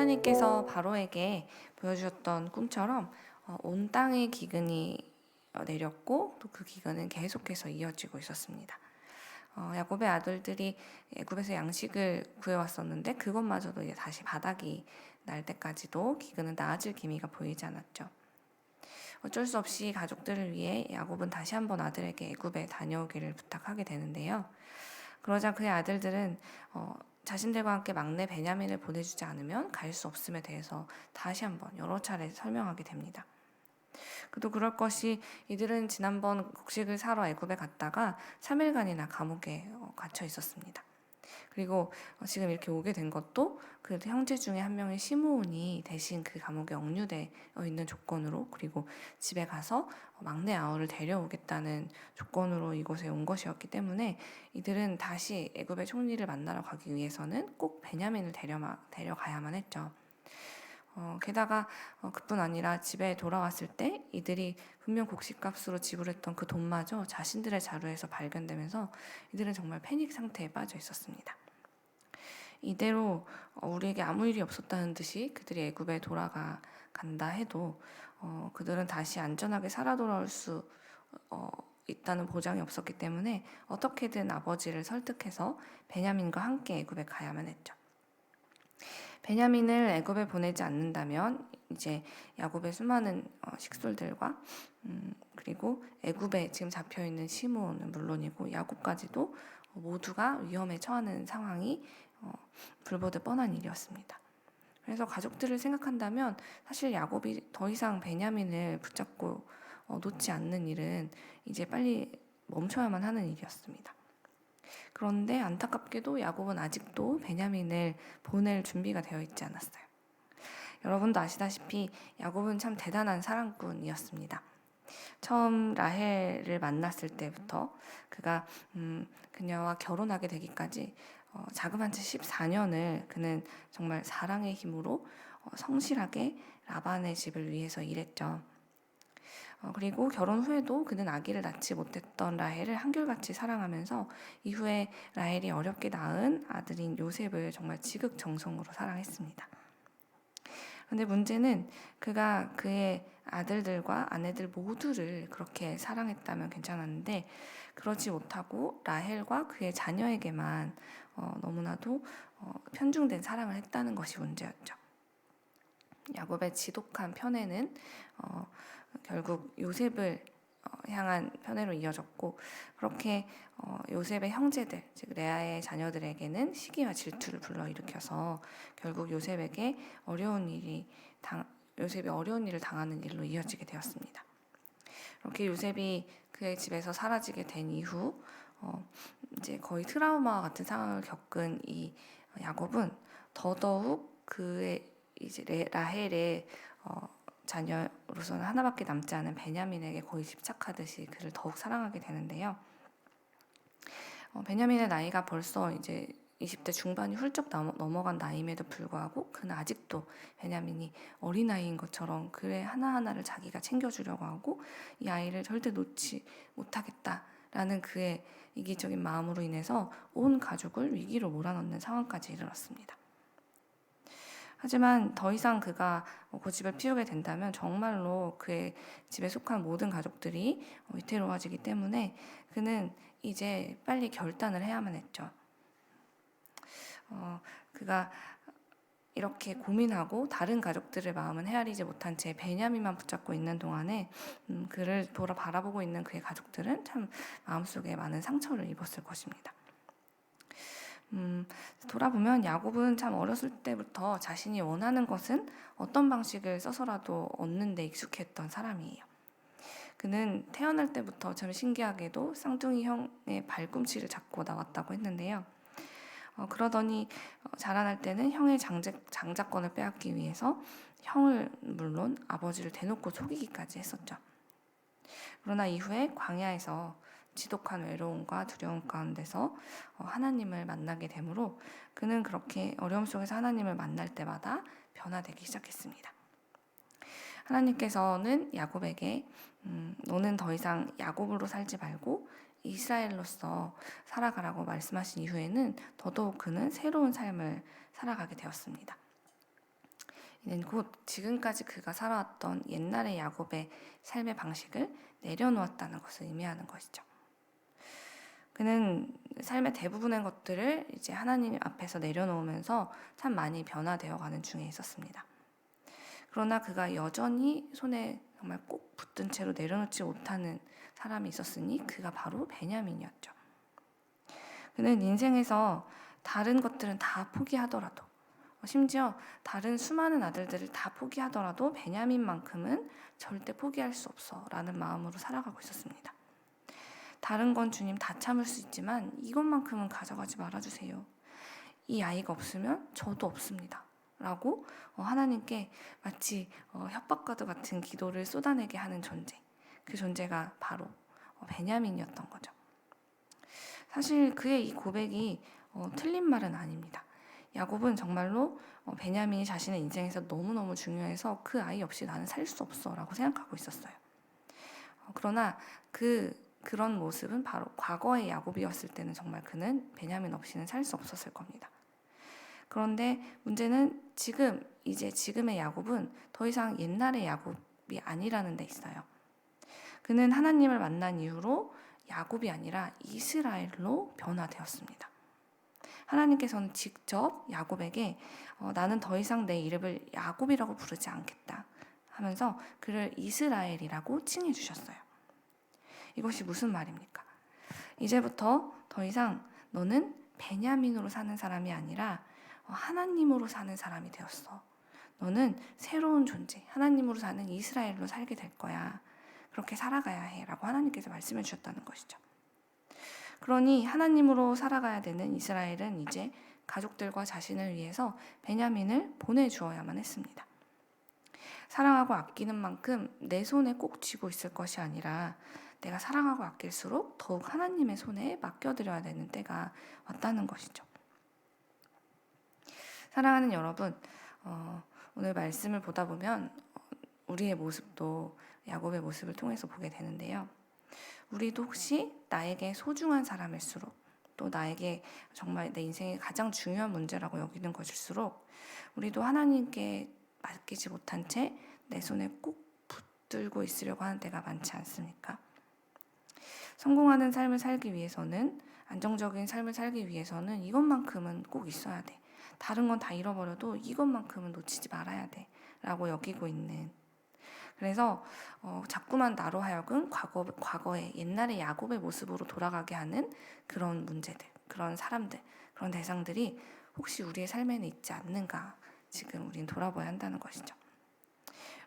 하나님께서 바로에게 보여주셨던 꿈처럼 온 땅에 기근이 내렸고 또 그 기근은 계속해서 이어지고 있었습니다. 야곱의 아들들이 애굽에서 양식을 구해왔었는데 그것마저도 이제 다시 바닥이 날 때까지도 기근은 나아질 기미가 보이지 않았죠. 어쩔 수 없이 가족들을 위해 야곱은 다시 한번 아들에게 애굽에 다녀오기를 부탁하게 되는데요. 그러자 그의 아들들은 자신들과 함께 막내 베냐민을 보내주지 않으면 갈 수 없음에 대해서 다시 한번 여러 차례 설명하게 됩니다. 그도 그럴 것이 이들은 지난번 곡식을 사러 애굽에 갔다가 3일간이나 감옥에 갇혀 있었습니다. 그리고 지금 이렇게 오게 된 것도 그 형제 중에 한 명의 시므온이 대신 그 감옥에 억류되어 있는 조건으로, 그리고 집에 가서 막내 아우를 데려오겠다는 조건으로 이곳에 온 것이었기 때문에 이들은 다시 애굽의 총리를 만나러 가기 위해서는 꼭 베냐민을 데려가야만 했죠. 게다가 그뿐 아니라 집에 돌아왔을 때 이들이 분명 곡식값으로 지불했던 그 돈마저 자신들의 자루에서 발견되면서 이들은 정말 패닉 상태에 빠져 있었습니다. 이대로 우리에게 아무 일이 없었다는 듯이 그들이 애굽에 돌아간다 해도 그들은 다시 안전하게 살아 돌아올 수 있다는 보장이 없었기 때문에 어떻게든 아버지를 설득해서 베냐민과 함께 애굽에 가야만 했죠. 베냐민을 애굽에 보내지 않는다면 이제 야곱의 수많은 식솔들과 그리고 애굽에 지금 잡혀있는 시므온은 물론이고 야곱까지도 모두가 위험에 처하는 상황이 불보듯 뻔한 일이었습니다. 그래서 가족들을 생각한다면 사실 야곱이 더 이상 베냐민을 붙잡고 놓지 않는 일은 이제 빨리 멈춰야만 하는 일이었습니다. 그런데 안타깝게도 야곱은 아직도 베냐민을 보낼 준비가 되어 있지 않았어요. 여러분도 아시다시피 야곱은 참 대단한 사랑꾼이었습니다. 처음 라헬을 만났을 때부터 그가 그녀와 결혼하게 되기까지 자그마치 14년을 그는 정말 사랑의 힘으로 성실하게 라반의 집을 위해서 일했죠. 그리고 결혼 후에도 그는 아기를 낳지 못했던 라헬을 한결같이 사랑하면서 이후에 라헬이 어렵게 낳은 아들인 요셉을 정말 지극정성으로 사랑했습니다. 그런데 문제는 그가 그의 아들들과 아내들 모두를 그렇게 사랑했다면 괜찮았는데 그러지 못하고 라헬과 그의 자녀에게만 너무나도 편중된 사랑을 했다는 것이 문제였죠. 야곱의 지독한 편애는 결국 요셉을 향한 편애로 이어졌고, 그렇게 요셉의 형제들, 즉 레아의 자녀들에게는 시기와 질투를 불러일으켜서 결국 요셉이 어려운 일을 당하는 일로 이어지게 되었습니다. 이렇게 요셉이 그의 집에서 사라지게 된 이후 이제 거의 트라우마와 같은 상황을 겪은 이 야곱은 더더욱 그의 이제 라헬의 자녀로서는 하나밖에 남지 않은 베냐민에게 거의 집착하듯이 그를 더욱 사랑하게 되는데요. 베냐민의 나이가 벌써 이제 20대 중반이 훌쩍 넘어간 나이임에도 불구하고 그는 아직도 베냐민이 어린아이인 것처럼 그의 하나하나를 자기가 챙겨주려고 하고 이 아이를 절대 놓지 못하겠다라는 그의 이기적인 마음으로 인해서 온 가족을 위기로 몰아넣는 상황까지 이르렀습니다. 하지만 더 이상 그가 고집을 피우게 된다면 정말로 그의 집에 속한 모든 가족들이 위태로워지기 때문에 그는 이제 빨리 결단을 해야만 했죠. 그가 이렇게 고민하고 다른 가족들의 마음은 헤아리지 못한 채 베냐민만 붙잡고 있는 동안에 그를 바라보고 있는 그의 가족들은 참 마음속에 많은 상처를 입었을 것입니다. 돌아보면 야곱은 참 어렸을 때부터 자신이 원하는 것은 어떤 방식을 써서라도 얻는 데 익숙했던 사람이에요. 그는 태어날 때부터 참 신기하게도 쌍둥이 형의 발꿈치를 잡고 나왔다고 했는데요. 그러더니 자라날 때는 형의 장자권을 빼앗기 위해서 형을 물론 아버지를 대놓고 속이기까지 했었죠. 그러나 이후에 광야에서 지독한 외로움과 두려움 가운데서 하나님을 만나게 되므로 그는 그렇게 어려움 속에서 하나님을 만날 때마다 변화되기 시작했습니다. 하나님께서는 야곱에게 너는 더 이상 야곱으로 살지 말고 이스라엘로서 살아가라고 말씀하신 이후에는 더더욱 그는 새로운 삶을 살아가게 되었습니다. 이는 곧 지금까지 그가 살아왔던 옛날의 야곱의 삶의 방식을 내려놓았다는 것을 의미하는 것이죠. 그는 삶의 대부분의 것들을 이제 하나님 앞에서 내려놓으면서 참 많이 변화되어 가는 중에 있었습니다. 그러나 그가 여전히 손에 정말 꼭 붙든 채로 내려놓지 못하는 사람이 있었으니 그가 바로 베냐민이었죠. 그는 인생에서 다른 것들은 다 포기하더라도, 심지어 다른 수많은 아들들을 다 포기하더라도 베냐민만큼은 절대 포기할 수 없어 라는 마음으로 살아가고 있었습니다. 다른 건 주님 다 참을 수 있지만 이것만큼은 가져가지 말아주세요. 이 아이가 없으면 저도 없습니다. 라고 하나님께 마치 협박과도 같은 기도를 쏟아내게 하는 존재, 그 존재가 바로 베냐민이었던 거죠. 사실 그의 이 고백이 틀린 말은 아닙니다. 야곱은 정말로 베냐민이 자신의 인생에서 너무너무 중요해서 그 아이 없이 나는 살 수 없어 라고 생각하고 있었어요. 그러나 그런 모습은 바로 과거의 야곱이었을 때는 정말 그는 베냐민 없이는 살 수 없었을 겁니다. 그런데 문제는 지금의 야곱은 더 이상 옛날의 야곱이 아니라는 데 있어요. 그는 하나님을 만난 이후로 야곱이 아니라 이스라엘로 변화되었습니다. 하나님께서는 직접 야곱에게 나는 더 이상 내 이름을 야곱이라고 부르지 않겠다 하면서 그를 이스라엘이라고 칭해 주셨어요. 이것이 무슨 말입니까? 이제부터 더 이상 너는 베냐민으로 사는 사람이 아니라 하나님으로 사는 사람이 되었어. 너는 새로운 존재, 하나님으로 사는 이스라엘로 살게 될 거야. 그렇게 살아가야 해 라고 하나님께서 말씀해 주셨다는 것이죠. 그러니 하나님으로 살아가야 되는 이스라엘은 이제 가족들과 자신을 위해서 베냐민을 보내주어야만 했습니다. 사랑하고 아끼는 만큼 내 손에 꼭 쥐고 있을 것이 아니라 내가 사랑하고 아낄수록 더욱 하나님의 손에 맡겨드려야 되는 때가 왔다는 것이죠. 사랑하는 여러분, 오늘 말씀을 보다 보면 우리의 모습도 야곱의 모습을 통해서 보게 되는데요. 우리도 혹시 나에게 소중한 사람일수록 또 나에게 정말 내 인생의 가장 중요한 문제라고 여기는 것일수록 우리도 하나님께 맡기지 못한 채 내 손에 꼭 붙들고 있으려고 하는 때가 많지 않습니까? 성공하는 삶을 살기 위해서는, 안정적인 삶을 살기 위해서는 이것만큼은 꼭 있어야 돼. 다른 건 다 잃어버려도 이것만큼은 놓치지 말아야 돼 라고 여기고 있는, 그래서 자꾸만 나로 하여금 과거의 옛날의 야곱의 모습으로 돌아가게 하는 그런 문제들, 그런 사람들, 그런 대상들이 혹시 우리의 삶에는 있지 않는가 지금 우린 돌아봐야 한다는 것이죠.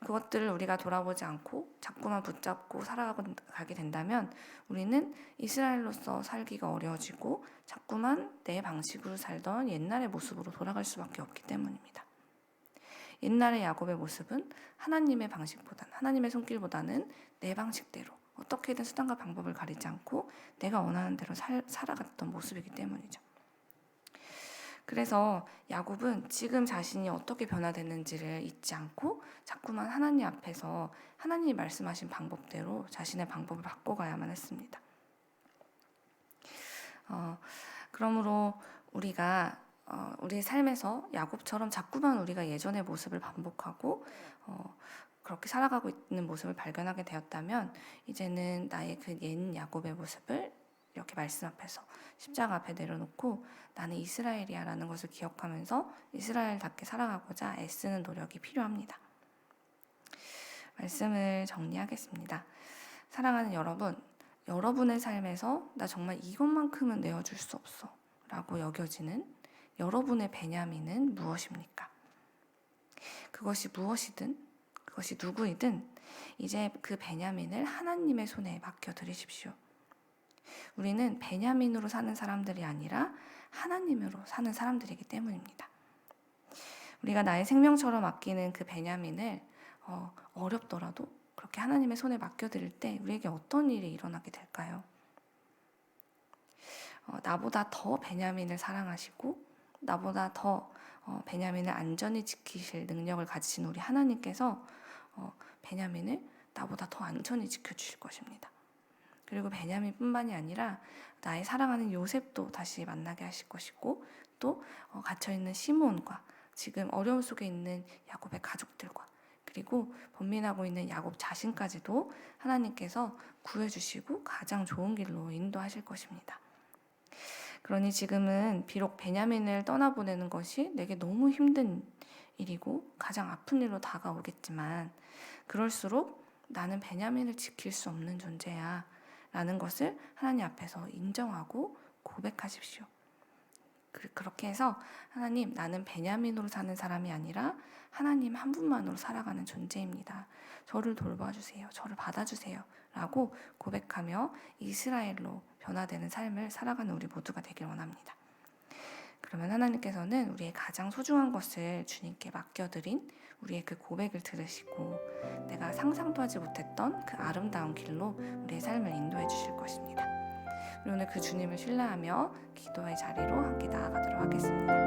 그것들을 우리가 돌아보지 않고 자꾸만 붙잡고 살아가게 된다면 우리는 이스라엘로서 살기가 어려워지고 자꾸만 내 방식으로 살던 옛날의 모습으로 돌아갈 수밖에 없기 때문입니다. 옛날의 야곱의 모습은 하나님의 방식보다는, 하나님의 손길보다는 내 방식대로 어떻게든 수단과 방법을 가리지 않고 내가 원하는 대로 살아갔던 모습이기 때문이죠. 그래서 야곱은 지금 자신이 어떻게 변화됐는지를 잊지 않고 자꾸만 하나님 앞에서 하나님이 말씀하신 방법대로 자신의 방법을 바꿔가야만 했습니다. 그러므로 우리가 우리의 삶에서 야곱처럼 자꾸만 우리가 예전의 모습을 반복하고 그렇게 살아가고 있는 모습을 발견하게 되었다면 이제는 나의 그 옛 야곱의 모습을 이렇게 말씀 앞에서 십자가 앞에 내려놓고 나는 이스라엘이야 라는 것을 기억하면서 이스라엘답게 살아가고자 애쓰는 노력이 필요합니다. 말씀을 정리하겠습니다. 사랑하는 여러분, 여러분의 삶에서 나 정말 이것만큼은 내어줄 수 없어 라고 여겨지는 여러분의 베냐민은 무엇입니까? 그것이 무엇이든, 그것이 누구이든 이제 그 베냐민을 하나님의 손에 맡겨드리십시오. 우리는 베냐민으로 사는 사람들이 아니라 하나님으로 사는 사람들이기 때문입니다. 우리가 나의 생명처럼 아끼는 그 베냐민을 어렵더라도 그렇게 하나님의 손에 맡겨드릴 때 우리에게 어떤 일이 일어나게 될까요? 나보다 더 베냐민을 사랑하시고 나보다 더 베냐민을 안전히 지키실 능력을 가지신 우리 하나님께서 베냐민을 나보다 더 안전히 지켜주실 것입니다. 그리고 베냐민뿐만이 아니라 나의 사랑하는 요셉도 다시 만나게 하실 것이고 또 갇혀있는 시몬과 지금 어려움 속에 있는 야곱의 가족들과 그리고 번민하고 있는 야곱 자신까지도 하나님께서 구해주시고 가장 좋은 길로 인도하실 것입니다. 그러니 지금은 비록 베냐민을 떠나보내는 것이 내게 너무 힘든 일이고 가장 아픈 일로 다가오겠지만 그럴수록 나는 베냐민을 지킬 수 없는 존재야 라는 것을 하나님 앞에서 인정하고 고백하십시오. 그렇게 해서 하나님, 나는 베냐민으로 사는 사람이 아니라 하나님 한 분만으로 살아가는 존재입니다. 저를 돌봐주세요. 저를 받아주세요. 라고 고백하며 이스라엘로 변화되는 삶을 살아가는 우리 모두가 되길 원합니다. 그러면 하나님께서는 우리의 가장 소중한 것을 주님께 맡겨드린 우리의 그 고백을 들으시고 내가 상상도 하지 못했던 그 아름다운 길로 우리의 삶을 인도해 주실 것입니다. 우리 오늘 그 주님을 신뢰하며 기도의 자리로 함께 나아가도록 하겠습니다.